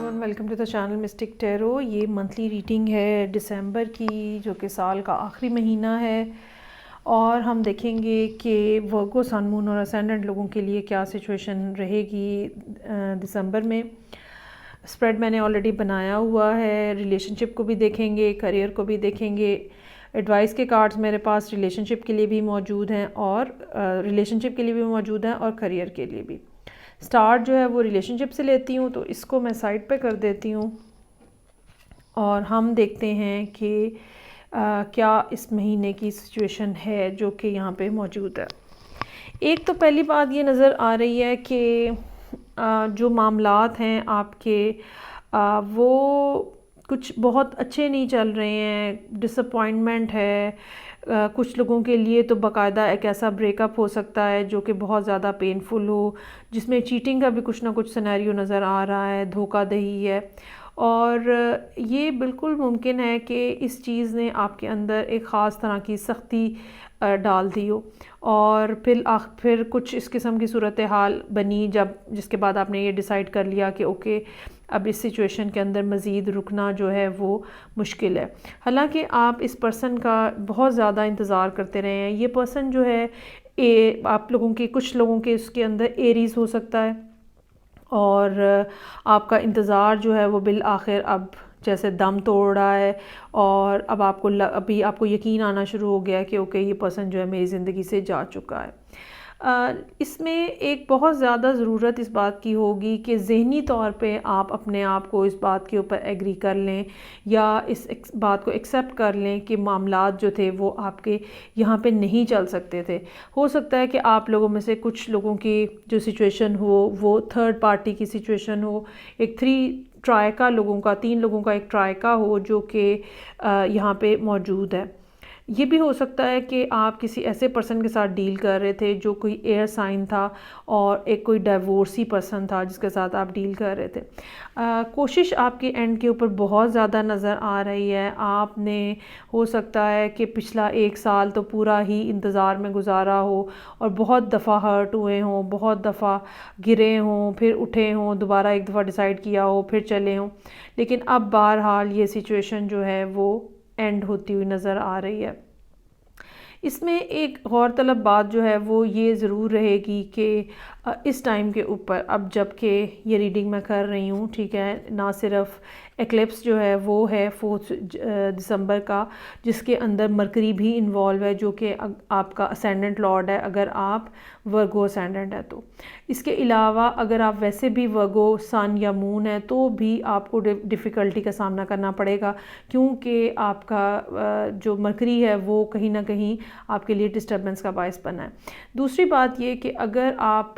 Everyone, welcome to the channel mystic tarot. ये monthly reading है दिसंबर की, जो कि साल का आखिरी महीना है। और हम देखेंगे कि वर्गो, सन, मून और असेंडेंट लोगों के लिए क्या सिचुएशन रहेगी दिसंबर में। स्प्रेड मैंने ऑलरेडी बनाया हुआ है। रिलेशनशिप को भी देखेंगे, करियर को भी देखेंगे। एडवाइस के कार्ड्स मेरे पास रिलेशनशिप के लिए भी मौजूद हैं और रिलेशनशिप के लिए भी मौजूद हैं और करियर के लिए भी। स्टार्ट जो है वो रिलेशनशिप से लेती हूँ, तो इसको मैं साइड पे कर देती हूँ और हम देखते हैं कि क्या इस महीने की सिचुएशन है जो कि यहाँ पे मौजूद है। एक तो पहली बात ये नज़र आ रही है कि जो मामलात हैं आपके वो कुछ बहुत अच्छे नहीं चल रहे हैं। डिसअपॉइंटमेंट है। कुछ लोगों के लिए तो बाकायदा एक ऐसा ब्रेकअप हो सकता है जो कि बहुत ज़्यादा पेनफुल हो, जिसमें चीटिंग का भी कुछ ना कुछ सिनेरियो नज़र आ रहा है, धोखाधड़ी है। और ये बिल्कुल मुमकिन है कि इस चीज़ ने आपके अंदर एक ख़ास तरह की सख्ती डाल दी हो और फिर कुछ इस किस्म की सूरत हाल बनी, जिसके बाद आपने ये डिसाइड कर लिया कि ओके, अब इस सिचुएशन के अंदर मज़ीद रुकना जो है वो मुश्किल है। हालांकि आप इस पर्सन का बहुत ज़्यादा इंतज़ार करते रहे हैं। ये पर्सन जो है आप लोगों के, कुछ लोगों के उसके अंदर एरीज़ हो सकता है और आपका इंतज़ार जो है वो बिल आखिर अब जैसे दम तोड़ रहा है और अब अभी आपको यकीन आना शुरू हो गया कि ओके, ये पर्सन जो है मेरी ज़िंदगी से जा चुका है। इसमें एक बहुत ज़्यादा ज़रूरत इस बात की होगी कि ज़हनी तौर पे आप अपने आप को इस बात के ऊपर एग्री कर लें या इस बात को एक्सेप्ट कर लें कि मामलात जो थे वो आपके यहाँ पे नहीं चल सकते थे। हो सकता है कि आप लोगों में से कुछ लोगों की जो सिचुएशन हो वो थर्ड पार्टी की सिचुएशन हो, एक ट्रायका लोगों का, 3 लोगों का एक ट्रायका हो जो कि यहाँ पे मौजूद है। ये भी हो सकता है कि आप किसी ऐसे पर्सन के साथ डील कर रहे थे जो कोई एयर साइन था और एक कोई डाइवोर्सी पर्सन था जिसके साथ आप डील कर रहे थे। कोशिश आपके एंड के ऊपर बहुत ज़्यादा नज़र आ रही है। आपने हो सकता है कि पिछला 1 साल तो पूरा ही इंतज़ार में गुजारा हो और बहुत दफ़ा हर्ट हुए हों, बहुत दफ़ा गिरे हों, फिर उठे हों, दोबारा एक दफ़ा डिसाइड किया हो, फिर चले हों। लेकिन अब बहरहाल ये सिचुएशन जो है वो एंड होती हुई नज़र आ रही है। इसमें एक गौरतलब बात जो है वो ये ज़रूर रहेगी कि इस टाइम के ऊपर, अब जबकि ये रीडिंग मैं कर रही हूँ, ठीक है, ना सिर्फ एक्लिप्स जो है वो है 4 दिसंबर का, जिसके अंदर मरकरी भी इन्वॉल्व है जो कि आपका असेंडेंट लॉर्ड है अगर आप वर्गो असेंडेंट है तो। इसके अलावा अगर आप वैसे भी वर्गो सन या मून है तो भी आपको डिफ़िकल्टी का सामना करना पड़ेगा, क्योंकि आपका जो मरकरी है वो कहीं ना कहीं आपके लिए डिस्टर्बेंस का बायस बना है। दूसरी बात ये कि अगर आप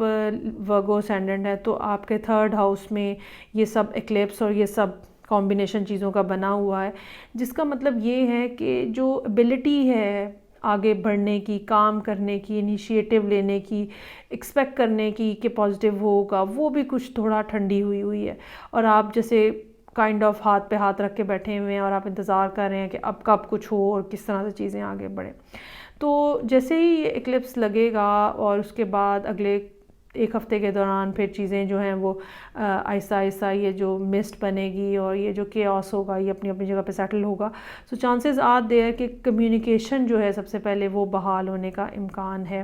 वर्गो असेंडेंट है तो आपके 3rd हाउस में ये सब एक्लिप्स और ये सब कॉम्बिनेशन चीज़ों का बना हुआ है, जिसका मतलब ये है कि जो एबिलिटी है आगे बढ़ने की, काम करने की, इनिशिएटिव लेने की, एक्सपेक्ट करने की कि पॉजिटिव होगा, वो भी कुछ थोड़ा ठंडी हुई हुई है। और आप जैसे काइंड ऑफ हाथ पे हाथ रख के बैठे हुए हैं और आप इंतज़ार कर रहे हैं कि अब कब कुछ हो और किस तरह से चीज़ें आगे बढ़ें। तो जैसे ही ये एक्लिप्स लगेगा और उसके बाद अगले 1 हफ़्ते के दौरान फिर चीज़ें जो हैं वो आहिस्ता आहिस्ता ये जो मिस्ट बनेगी और ये जो केओस होगा ये अपनी अपनी जगह पे सेटल होगा। सो चांसेस आर देयर कि कम्युनिकेशन जो है सबसे पहले वो बहाल होने का इम्कान है।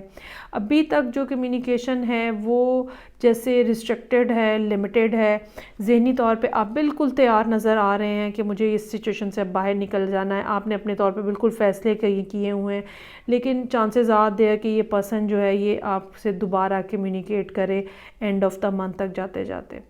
अभी तक जो कम्युनिकेशन है वो जैसे रिस्ट्रिक्टेड है, लिमिटेड है। ज़हनी तौर पे आप बिल्कुल तैयार नज़र आ रहे हैं कि मुझे इस सिचुएशन से बाहर निकल जाना है, आपने अपने तौर पे बिल्कुल फ़ैसले किए हुए हैं, लेकिन चांसेस आर देयर कि ये पर्सन जो है ये आपसे दोबारा कम्युनिकेट करे एंड ऑफ द मंथ तक जाते जाते।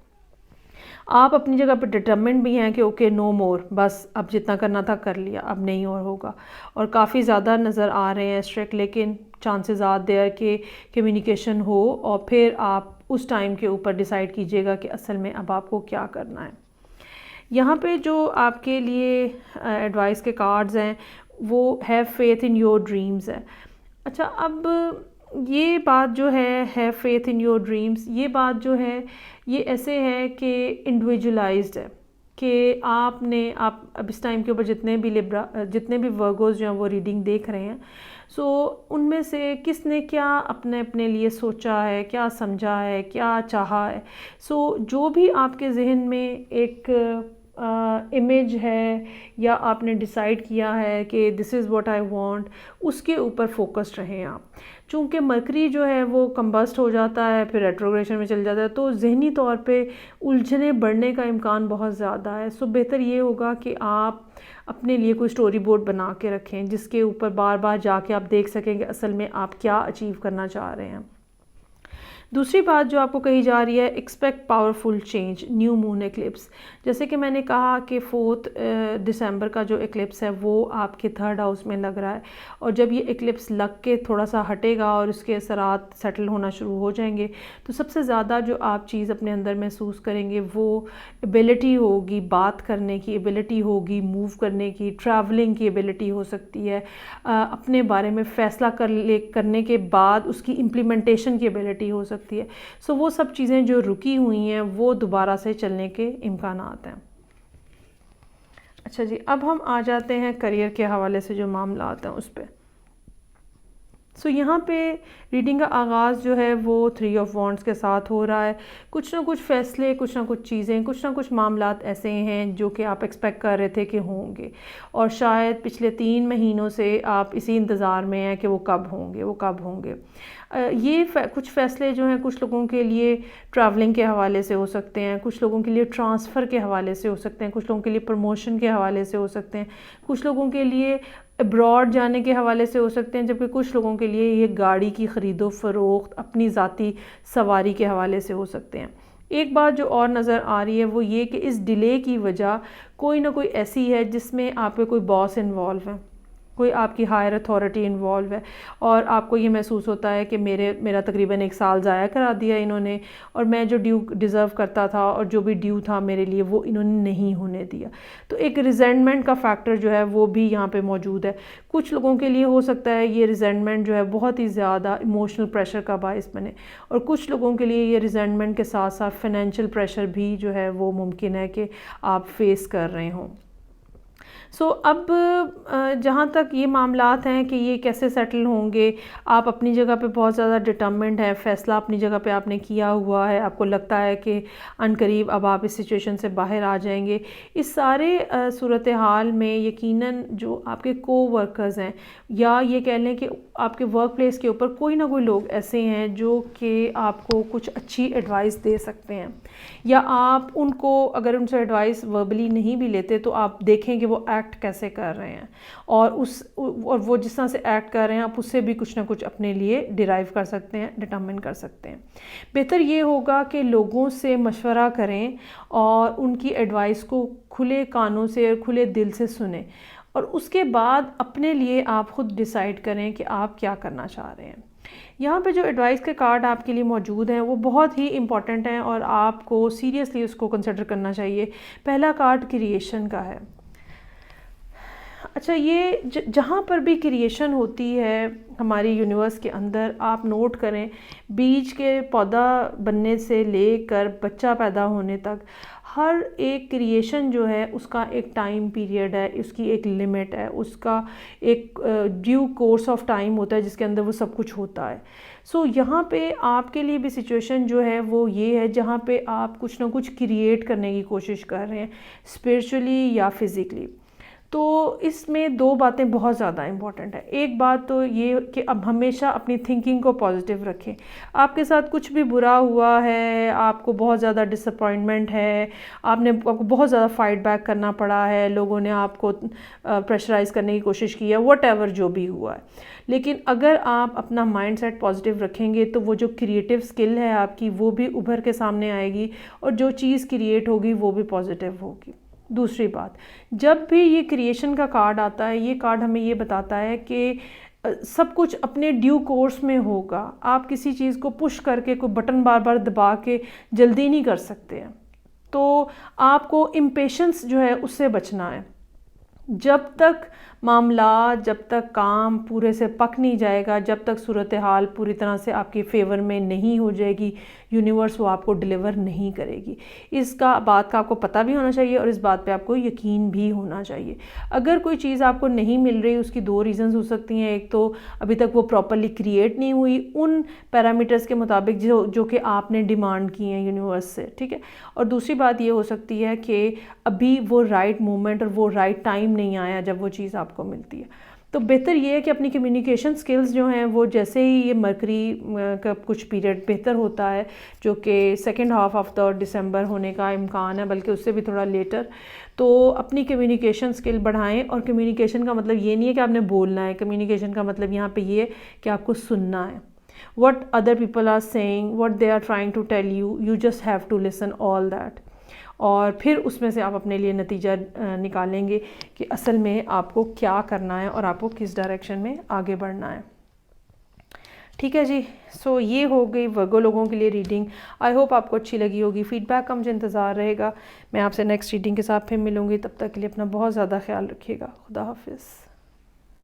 आप अपनी जगह पर डिटरमिन्ड भी हैं कि ओके, नो मोर, बस अब जितना करना था कर लिया, अब नहीं और होगा। और काफ़ी ज़्यादा नज़र आ रहे हैं स्ट्रिक्ट, लेकिन चांसेस आर देयर कि कम्युनिकेशन हो और फिर आप उस टाइम के ऊपर डिसाइड कीजिएगा कि असल में अब आपको क्या करना है। यहाँ पे जो आपके लिए एडवाइस के कार्ड्स हैं वो have faith in your dreams है। अच्छा, अब ये बात जो है फेथ इन योर ड्रीम्स, ये बात जो है ये ऐसे है कि इंडिविजुअलाइज्ड है। कि आप अब इस टाइम के ऊपर जितने भी वर्गोस जो हैं वो रीडिंग देख रहे हैं, सो उनमें से किसने क्या अपने अपने लिए सोचा है, क्या समझा है, क्या चाहा है। सो जो भी आपके जहन में एक इमेज है या आपने डिसाइड किया है कि this is what I want, उसके ऊपर फोकस्ड रहें आप। चूँकि मरकरी जो है वो कंबस्ट हो जाता है, फिर रेट्रोग्रेशन में चल जाता है, तो ज़हनी तौर पे उलझने बढ़ने का इम्कान बहुत ज़्यादा है। सो बेहतर ये होगा कि आप अपने लिए कोई स्टोरी बोर्ड बना के रखें, जिसके ऊपर बार बार जाके आप देख सकें कि असल में आप क्या अचीव करना चाह रहे हैं। दूसरी बात जो आपको कही जा रही है, expect powerful change, new moon eclipse. जैसे कि मैंने कहा कि 4 दिसंबर का जो एक्लिप्स है वो आपके 3rd हाउस में लग रहा है, और जब ये एक्लिप्स लग के थोड़ा सा हटेगा और उसके असरात सेटल होना शुरू हो जाएंगे, तो सबसे ज़्यादा जो आप चीज़ अपने अंदर महसूस करेंगे वो एबिलिटी होगी, बात करने की एबिलिटी होगी, मूव करने की, ट्रैवलिंग की एबिलिटी हो सकती है, अपने बारे में फ़ैसला करने के बाद उसकी इम्प्लीमेंटेशन की एबिलिटी हो सकती है। सो वो सब चीज़ें जो रुकी हुई हैं वो दोबारा से चलने के इम्कानात हैं। अच्छा जी, अब हम आ जाते हैं करियर के हवाले से जो मामला आते हैं उस पर। सो यहाँ पे रीडिंग का आगाज़ जो है वो 3 ऑफ वॉन्ड्स के साथ हो रहा है। कुछ ना कुछ फ़ैसले, कुछ ना कुछ चीज़ें, कुछ ना कुछ मामलात ऐसे हैं जो कि आप एक्सपेक्ट कर रहे थे कि होंगे, और शायद पिछले 3 महीनों से आप इसी इंतज़ार में हैं कि वो कब होंगे, वो कब होंगे। ये कुछ फ़ैसले जो हैं कुछ लोगों के लिए ट्रैवलिंग के हवाले से हो सकते हैं, कुछ लोगों के लिए ट्रांसफ़र के हवाले से हो सकते हैं, कुछ लोगों के लिए प्रमोशन के हवाले से हो सकते हैं, कुछ लोगों के लिए अब्रॉड जाने के हवाले से हो सकते हैं, जबकि कुछ लोगों के लिए ये गाड़ी की ख़रीदो फ़रोख्त, अपनी ज़ाती सवारी के हवाले से हो सकते हैं। एक बात जो और नज़र आ रही है वो ये कि इस डिले की वजह कोई ना कोई ऐसी है जिसमें आपके कोई बॉस इन्वॉल्व है, कोई आपकी हायर अथॉरिटी इन्वॉल्व है, और आपको ये महसूस होता है कि मेरा तकरीबन 1 साल ज़ाया करा दिया इन्होंने, और मैं जो ड्यू डिज़र्व करता था और जो भी ड्यू था मेरे लिए वो इन्होंने नहीं होने दिया। तो एक रिजेंटमेंट का फैक्टर जो है वो भी यहाँ पे मौजूद है। कुछ लोगों के लिए हो सकता है ये रिजेंटमेंट जो है बहुत ही ज़्यादा इमोशनल प्रेशर का बायस बने, और कुछ लोगों के लिए ये रिजेंटमेंट के साथ साथ फाइनेंशियल प्रेशर भी जो है वो मुमकिन है कि आप फेस कर रहे हों। सो अब जहाँ तक ये मामलात हैं कि ये कैसे सेटल होंगे, आप अपनी जगह पे बहुत ज़्यादा डिटर्मिन्ड है, फ़ैसला अपनी जगह पे आपने किया हुआ है, आपको लगता है कि अनकरीब अब आप इस सिचुएशन से बाहर आ जाएंगे। इस सारे सूरत हाल में यकीनन जो आपके को-वर्कर्स हैं, या ये कह लें कि आपके वर्क प्लेस के ऊपर कोई ना कोई लोग ऐसे हैं जो कि आपको कुछ अच्छी एडवाइस दे सकते हैं, या आप उनको अगर उनसे एडवाइस वर्बली नहीं भी लेते तो आप देखें कि वो एक्ट कैसे कर रहे हैं, और वो जिस तरह से एक्ट कर रहे हैं आप उससे भी कुछ ना कुछ अपने लिए डिराइव कर सकते हैं, डिटर्मिन कर सकते हैं। बेहतर ये होगा कि लोगों से मशवरा करें और उनकी एडवाइस को खुले कानों से और खुले दिल से सुने, और उसके बाद अपने लिए आप ख़ुद डिसाइड करें कि आप क्या करना चाह रहे हैं। यहाँ पे जो एडवाइस के कार्ड आपके लिए मौजूद हैं वो बहुत ही इम्पॉर्टेंट हैं और आपको सीरियसली उसको कंसिडर करना चाहिए। पहला कार्ड क्रिएशन का है। अच्छा, ये जहाँ पर भी क्रिएशन होती है हमारी यूनिवर्स के अंदर, आप नोट करें, बीज के पौधा बनने से लेकर बच्चा पैदा होने तक हर एक क्रिएशन जो है उसका एक टाइम पीरियड है, उसकी एक लिमिट है, उसका एक ड्यू कोर्स ऑफ टाइम होता है जिसके अंदर वो सब कुछ होता है। सो यहाँ पे आपके लिए भी सिचुएशन जो है वो ये है जहाँ पे आप कुछ ना कुछ क्रिएट करने की कोशिश कर रहे हैं, स्पिरिचुअली या फिज़िकली। तो इसमें 2 बातें बहुत ज़्यादा इम्पॉर्टेंट है। एक बात तो ये कि अब हमेशा अपनी थिंकिंग को पॉजिटिव रखें। आपके साथ कुछ भी बुरा हुआ है, आपको बहुत ज़्यादा डिसअपॉइंटमेंट है, आपको बहुत ज़्यादा फ़ाइट बैक करना पड़ा है, लोगों ने आपको प्रेशराइज़ करने की कोशिश की है, व्हाटएवर जो भी हुआ है, लेकिन अगर आप अपना माइंड सेट पॉजिटिव रखेंगे तो वो जो क्रिएटिव स्किल है आपकी वो भी उभर के सामने आएगी, और जो चीज़ क्रिएट होगी वो भी पॉजिटिव होगी। दूसरी बात, जब भी ये क्रिएशन का कार्ड आता है, ये कार्ड हमें ये बताता है कि सब कुछ अपने ड्यू कोर्स में होगा। आप किसी चीज़ को पुश करके कोई बटन बार बार दबा के जल्दी नहीं कर सकते हैं, तो आपको इम्पेशेंस जो है उससे बचना है। जब तक मामला जब तक काम पूरे से पक नहीं जाएगा, जब तक सूरत हाल पूरी तरह से आपके फेवर में नहीं हो जाएगी, यूनिवर्स वो आपको डिलीवर नहीं करेगी। इसका बात का आपको पता भी होना चाहिए और इस बात पे आपको यकीन भी होना चाहिए। अगर कोई चीज़ आपको नहीं मिल रही, उसकी दो रीज़न्स हो सकती हैं। एक तो अभी तक वो प्रॉपरली क्रिएट नहीं हुई उन पैरामीटर्स के मुताबिक जो कि आपने डिमांड की हैं यूनिवर्स से, ठीक है। और दूसरी बात ये हो सकती है कि अभी वो राइट मोमेंट और वो राइट टाइम नहीं आया जब वो चीज़ आपको मिलती है। तो बेहतर ये है कि अपनी कम्युनिकेशन स्किल्स जो हैं वो जैसे ही ये मरकरी का कुछ पीरियड बेहतर होता है, जो कि सेकेंड हाफ ऑफ द दिसंबर होने का इम्कान है, बल्कि उससे भी थोड़ा लेटर, तो अपनी कम्युनिकेशन स्किल बढ़ाएं। और कम्युनिकेशन का मतलब ये नहीं है कि आपने बोलना है, कम्युनिकेशन का मतलब यहाँ पे ये है कि आपको सुनना है। what other people are saying, what they are trying to tell you, you just have to listen all that। और फिर उसमें से आप अपने लिए नतीजा निकालेंगे कि असल में आपको क्या करना है और आपको किस डायरेक्शन में आगे बढ़ना है। ठीक है जी। सो ये हो गई वर्गो लोगों के लिए रीडिंग। आई होप आपको अच्छी लगी होगी। फीडबैक का मुझे इंतज़ार रहेगा। मैं आपसे नेक्स्ट रीडिंग के साथ फिर मिलूँगी। तब तक के लिए अपना बहुत ज़्यादा ख्याल रखिएगा। खुदा हाफिज़।